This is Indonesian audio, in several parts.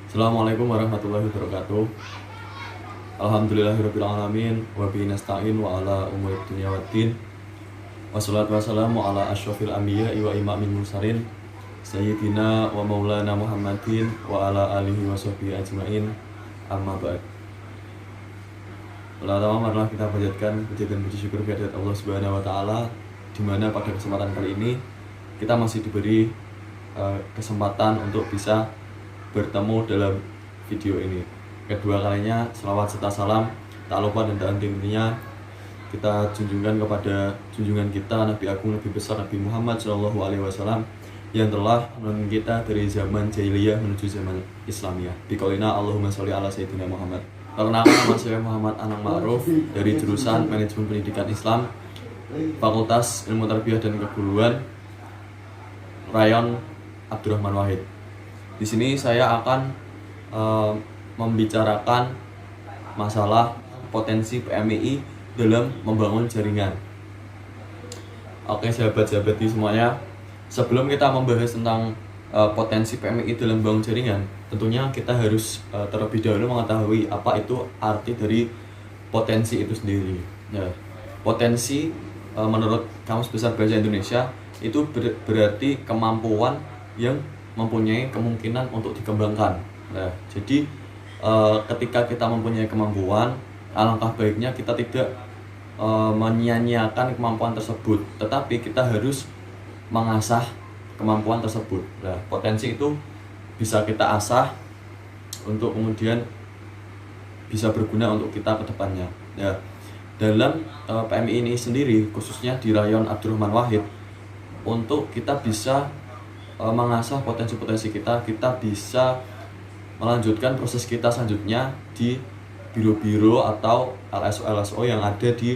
Assalamualaikum warahmatullahi wabarakatuh. Alhamdulillahirabbil alamin wa bihi nasta'in wa ala umuri dunya waddin. Wassalatu wassalamu ala asyrofil anbiya'i wa imamil mursalin sayyidina wa maulana Muhammadin wa ala alihi wa sahbihi ajmain. Amma ba'd. Pertama marilah kita panjatkan puji dan puji syukur kehadirat Allah Subhanahu wa taala, di mana pada kesempatan kali ini kita masih diberi kesempatan untuk bisa bertemu dalam video ini. Kedua kalinya selawat serta salam tak lupa dan tak henti-hentinya kita junjungkan kepada junjungan kita Nabi Agung Nabi besar Nabi Muhammad SAW yang telah menolong kita dari zaman jahiliyah menuju zaman Islamiyah. Biqaulina Allahumma sholli ala sayyidina Muhammad. Perkenalkan, nama saya Muhammad Anang Ma'ruf dari jurusan Manajemen Pendidikan Islam, Fakultas Ilmu Tarbiyah dan Keguruan, Rayon Abdurrahman Wahid. Di sini saya akan membicarakan masalah potensi PMII dalam membangun jaringan. Oke sahabat-sahabat semuanya, sebelum kita membahas tentang potensi PMII dalam membangun jaringan, tentunya kita harus terlebih dahulu mengetahui apa itu arti dari potensi itu sendiri. Ya, potensi menurut Kamus Besar Bahasa Indonesia itu berarti kemampuan yang mempunyai kemungkinan untuk dikembangkan. Nah, jadi ketika kita mempunyai kemampuan, alangkah baiknya kita tidak menyia-nyiakan kemampuan tersebut, tetapi kita harus mengasah kemampuan tersebut. Nah, potensi itu bisa kita asah untuk kemudian bisa berguna untuk kita ke depannya. Ya, dalam PMI ini sendiri, khususnya di Rayon Abdurrahman Wahid, untuk kita bisa mengasah potensi-potensi kita bisa melanjutkan proses kita selanjutnya di biro-biro atau LSO yang ada di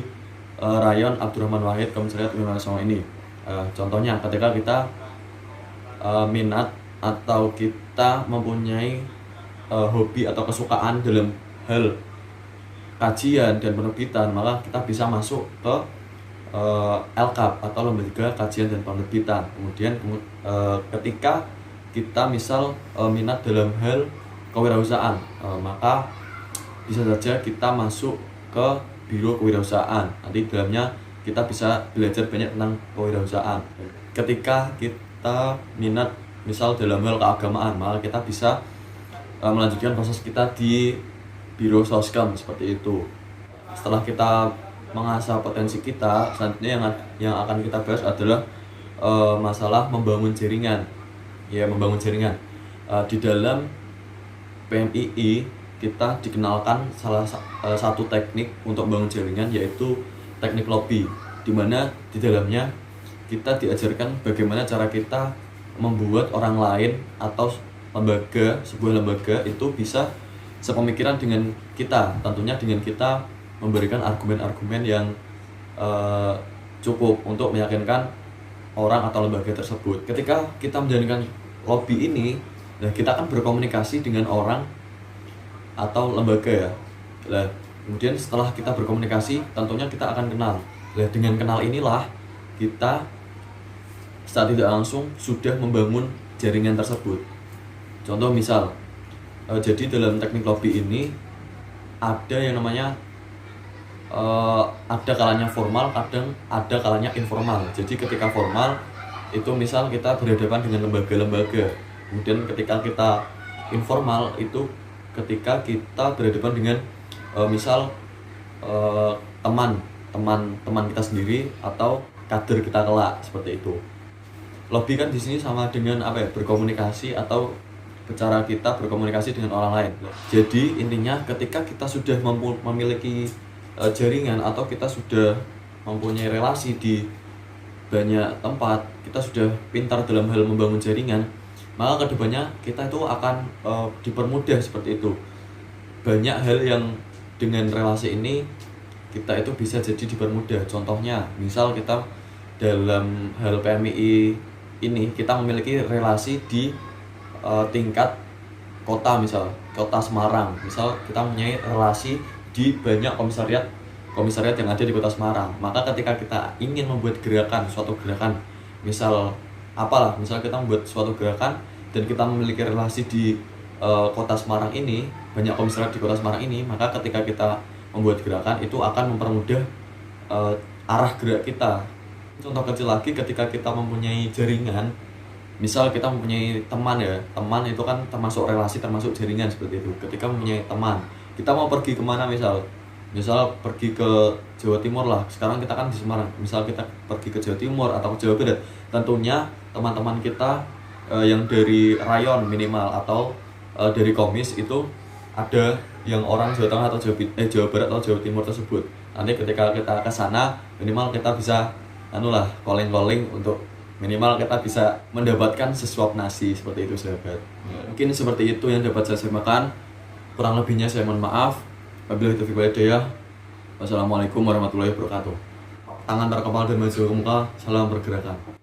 Rayon Abdurrahman Wahid Komisariat Wilayah Songo ini. Contohnya ketika kita minat atau kita mempunyai hobi atau kesukaan dalam hal kajian dan penerbitan, maka kita bisa masuk ke LKAP atau Lembaga Kajian dan Penerbitan. Kemudian ketika kita misal minat dalam hal kewirausahaan, maka bisa saja kita masuk ke biro kewirausahaan. Nanti dalamnya kita bisa belajar banyak tentang kewirausahaan. Ketika kita minat misal dalam hal keagamaan, maka kita bisa melanjutkan proses kita di biro Soskam seperti itu. Setelah kita mengasah potensi kita, selanjutnya yang akan kita bahas adalah masalah membangun jaringan. Ya, membangun jaringan. Di dalam PMII kita dikenalkan salah satu teknik untuk membangun jaringan, yaitu teknik lobby, di mana di dalamnya kita diajarkan bagaimana cara kita membuat orang lain atau sebuah lembaga itu bisa sepemikiran dengan kita, tentunya dengan kita memberikan argumen-argumen yang cukup untuk meyakinkan orang atau lembaga tersebut. Ketika kita menjalankan lobby ini, nah kita akan berkomunikasi dengan orang atau lembaga ya. Nah, kemudian setelah kita berkomunikasi, tentunya kita akan kenal. Nah, dengan kenal inilah kita secara tidak langsung sudah membangun jaringan tersebut. Contoh misal, jadi dalam teknik lobby ini ada yang namanya ada kalanya formal, kadang ada kalanya informal. Jadi ketika formal itu misal kita berhadapan dengan lembaga-lembaga. Kemudian ketika kita informal itu ketika kita berhadapan dengan misal teman kita sendiri atau kader kita kelak, seperti itu. Lobby kan di sini sama dengan berkomunikasi atau cara kita berkomunikasi dengan orang lain. Jadi intinya ketika kita sudah memiliki jaringan atau kita sudah mempunyai relasi di banyak tempat, kita sudah pintar dalam hal membangun jaringan, maka kedepannya kita itu akan dipermudah seperti itu. Banyak hal yang dengan relasi ini kita itu bisa jadi dipermudah. Contohnya misal kita dalam hal PMII ini kita memiliki relasi di tingkat kota, misal kota Semarang, misal kita mempunyai relasi di banyak komisariat yang ada di kota Semarang. Maka ketika kita ingin membuat suatu gerakan, misal kita membuat suatu gerakan dan kita memiliki relasi di kota Semarang ini, banyak komisaris di kota Semarang ini, maka ketika kita membuat gerakan itu akan mempermudah arah gerak kita. Contoh kecil lagi, ketika kita mempunyai jaringan, misal kita mempunyai teman ya, teman itu kan termasuk relasi, termasuk jaringan seperti itu. Ketika mempunyai teman, kita mau pergi kemana, misal pergi ke Jawa Timur lah, sekarang kita kan di Semarang, misal kita pergi ke Jawa Timur atau ke Jawa Barat, tentunya teman-teman kita yang dari rayon minimal atau dari komis itu ada yang orang Jawa Tengah atau Jawa Barat atau Jawa Timur tersebut. Nanti ketika kita ke sana, minimal kita bisa calling untuk minimal kita bisa mendapatkan sesuap nasi, seperti itu sahabat. Mungkin seperti itu yang dapat saya sampaikan. Kurang lebihnya saya mohon maaf. Wabillahi taufiq wal hidayah. Wassalamualaikum warahmatullahi wabarakatuh. Tangan terkepal dan maju ke muka. Salam pergerakan.